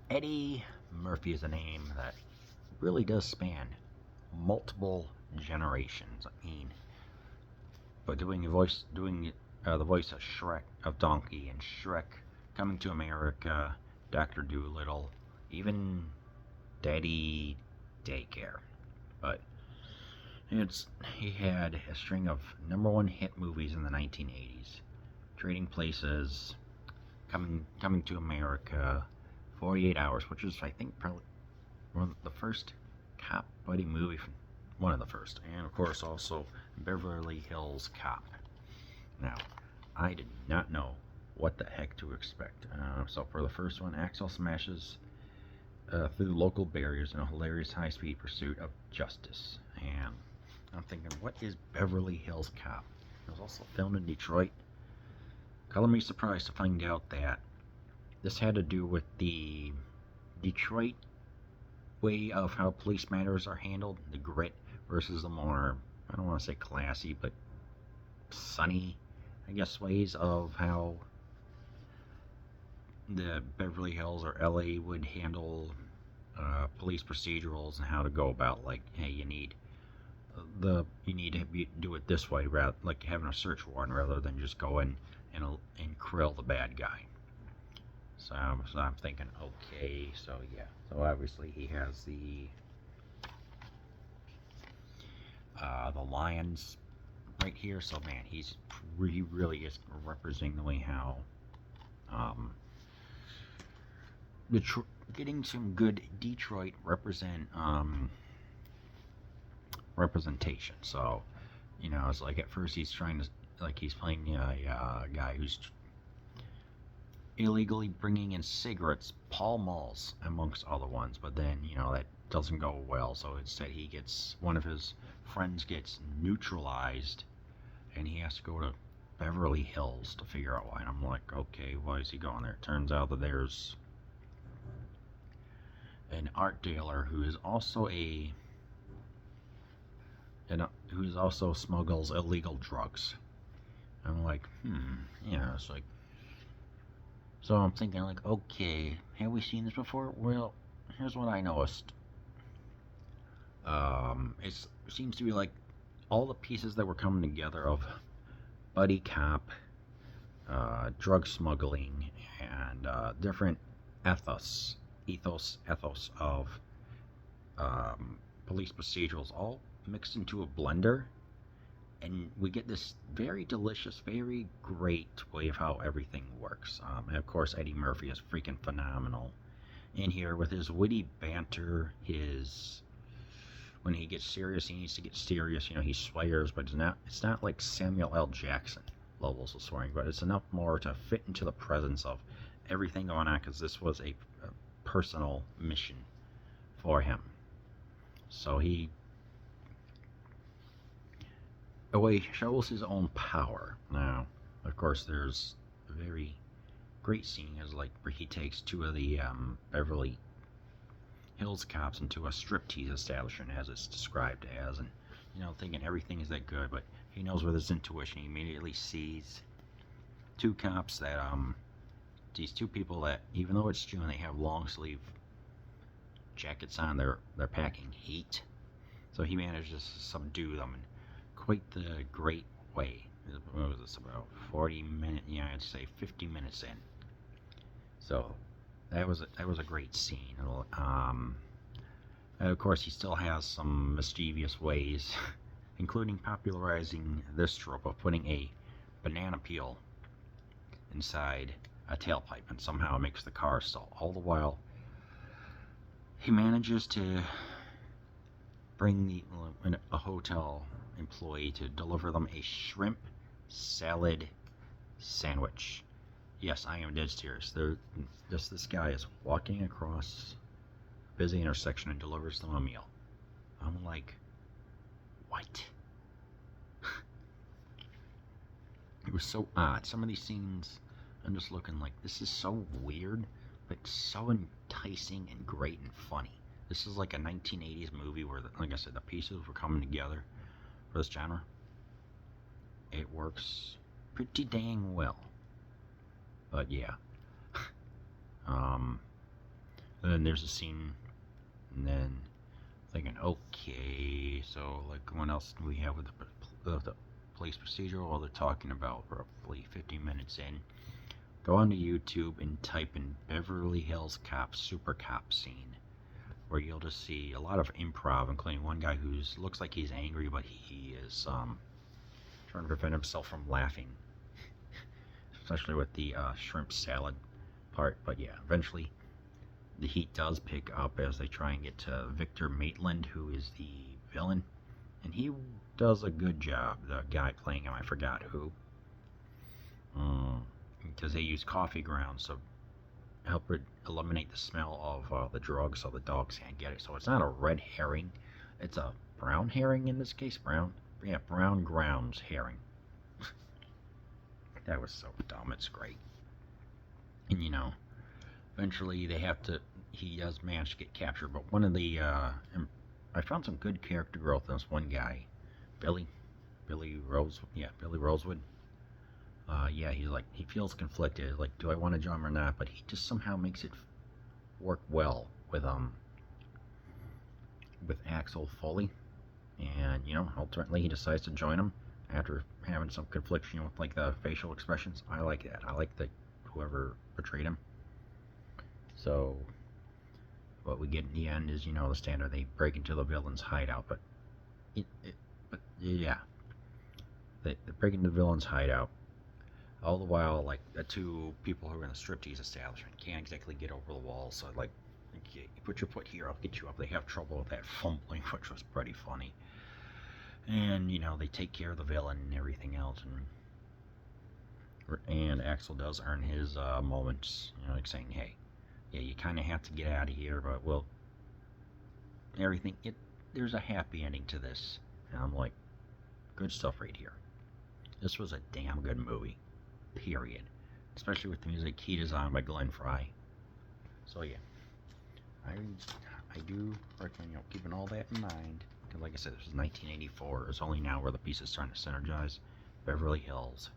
Eddie Murphy is a name that really does span multiple generations. I mean, but doing the voice of Shrek, of Donkey, and Shrek, Coming to America, Doctor Doolittle, even Daddy Daycare. But it's he had a string of number one hit movies in the 1980s: Trading Places, Coming to America, 48 Hours, which is I think probably one of the first cop buddy movie, one of the first, and of course also Beverly Hills Cop. Now, I did not know what the heck to expect. So for the first one, Axel smashes through local barriers in a hilarious high-speed pursuit of justice. And I'm thinking, what is Beverly Hills Cop? It was also filmed in Detroit. Color me surprised to find out that this had to do with the Detroit way of how police matters are handled, the grit versus the more, I don't want to say classy, but sunny, I guess, ways of how the Beverly Hills or LA would handle police procedurals and how to go about, like, hey, you need to do it this way, rather like having a search warrant rather than just go in and krill the bad guy. So I'm thinking, okay, so yeah, so obviously he has the lions right here. So man, he really is representing the way how um, getting some good Detroit representation. So it's like at first he's trying to, like, he's playing a guy who's illegally bringing in cigarettes, Pall Malls amongst other ones, but then that doesn't go well. So instead, one of his friends gets neutralized, and he has to go to Beverly Hills to figure out why. And I'm like, okay, why is he going there? It turns out that there's an art dealer who is also who's also smuggles illegal drugs. I'm like, it's like, so I'm thinking, like, okay, have we seen this before? Well, here's what I noticed. It seems to be like all the pieces that were coming together of buddy cop, drug smuggling, and different ethos of police procedurals all mixed into a blender, and we get this very delicious, very great way of how everything works. And of course, Eddie Murphy is freaking phenomenal in here with his witty banter. When he gets serious, he needs to get serious. He swears, but it's not like Samuel L. Jackson levels of swearing, but it's enough more to fit into the presence of everything going on, because this was a personal mission for him. So he shows his own power. Now, of course, there's a very great scene where he takes two of the Beverly Hills cops into a striptease establishment, as it's described as, and thinking everything is that good, but he knows with his intuition, he immediately sees two cops that these two people that, even though it's June, they have long sleeve jackets on. They're packing heat, so he manages to subdue them in quite the great way. What was this, about 40 minutes? Yeah, I'd say 50 minutes in. So that was a great scene. Of course, he still has some mischievous ways, including popularizing this trope of putting a banana peel inside a tailpipe, and somehow it makes the car stall. All the while, he manages to bring a hotel employee to deliver them a shrimp salad sandwich. Yes, I am dead serious. This guy is walking across a busy intersection and delivers them a meal. I'm like, what? It was so odd. Some of these scenes, I'm just looking like, this is so weird, but so enticing and great and funny. This is like a 1980s movie where, like I said, the pieces were coming together for this genre. It works pretty dang well. But yeah. then there's a scene, and then thinking, okay, so like what else do we have with the police procedural? Well, they're talking about roughly 50 minutes in. Go onto YouTube and type in Beverly Hills Cop Super Cop scene, where you'll just see a lot of improv, including one guy who looks like he's angry, but he is trying to prevent himself from laughing, especially with the shrimp salad part. But yeah, eventually the heat does pick up as they try and get to Victor Maitland, who is the villain, and he does a good job. The guy playing him, I forgot who, because they use coffee grounds to help eliminate the smell of the drug, so the dogs can't get it. So it's not a red herring; it's a brown herring in this case. Brown grounds herring. That was so dumb. It's great, and eventually he does manage to get captured, but one of the I found some good character growth in this one guy, Billy Rosewood. Yeah, he feels conflicted, like, do I want to join him or not? But he just somehow makes it work well with Axel Foley, and ultimately he decides to join him after having some confliction with like the facial expressions. I like that. I like that whoever portrayed him. So what we get in the end is, the standard. They break into the villain's hideout, but yeah, they break into the villain's hideout. All the while, like, the two people who are in the striptease establishment can't exactly get over the wall. So like, okay, you put your foot here, I'll get you up. They have trouble with that fumbling, which was pretty funny. And they take care of the villain and everything else, and Axel does earn his moments, like saying, hey, yeah, you kind of have to get out of here, but there's a happy ending to this. And I'm like, good stuff right here. This was a damn good movie, period. Especially with the music key design by Glenn Frey. So yeah, I do recommend keeping all that in mind. Because like I said, this was 1984. It's only now where the pieces starting to synergize. Beverly Hills